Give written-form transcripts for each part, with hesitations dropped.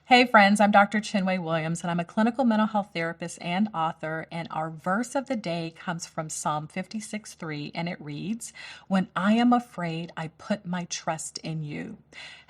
Hey friends, I'm Dr. Chinwe Williams, and I'm a clinical mental health therapist and author. And our verse of the day comes from Psalm 56:3, and it reads, "When I am afraid, I put my trust in you."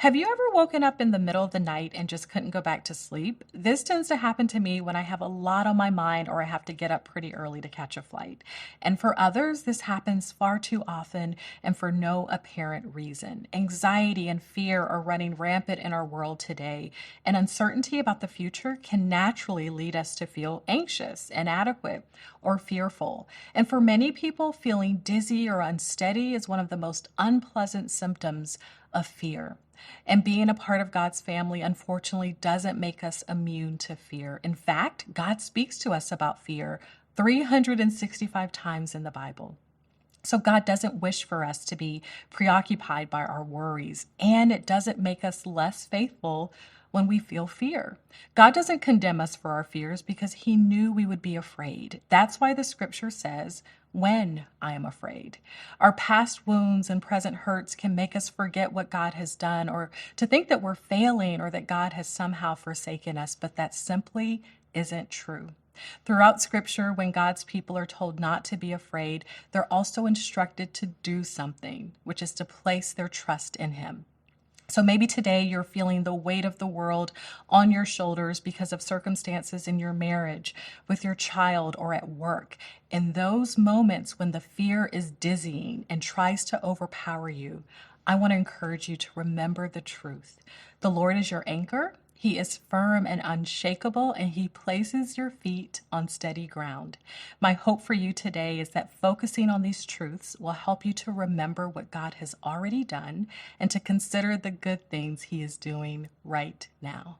Have you ever woken up in the middle of the night and just couldn't go back to sleep? This tends to happen to me when I have a lot on my mind or I have to get up pretty early to catch a flight. And for others, this happens far too often and for no apparent reason. Anxiety and fear are running rampant in our world today, and uncertainty about the future can naturally lead us to feel anxious, inadequate, or fearful. And for many people, feeling dizzy or unsteady is one of the most unpleasant symptoms of fear. And being a part of God's family, unfortunately, doesn't make us immune to fear. In fact, God speaks to us about fear 365 times in the Bible. So God doesn't wish for us to be preoccupied by our worries, and it doesn't make us less faithful when we feel fear. God doesn't condemn us for our fears because he knew we would be afraid. That's why the scripture says, "When I am afraid." Our past wounds and present hurts can make us forget what God has done, or to think that we're failing or that God has somehow forsaken us, but that simply isn't true. Throughout scripture, when God's people are told not to be afraid, they're also instructed to do something, which is to place their trust in him. So maybe today you're feeling the weight of the world on your shoulders because of circumstances in your marriage, with your child, or at work. In those moments when the fear is dizzying and tries to overpower you, I want to encourage you to remember the truth. The Lord is your anchor. He is firm and unshakable, and he places your feet on steady ground. My hope for you today is that focusing on these truths will help you to remember what God has already done and to consider the good things he is doing right now.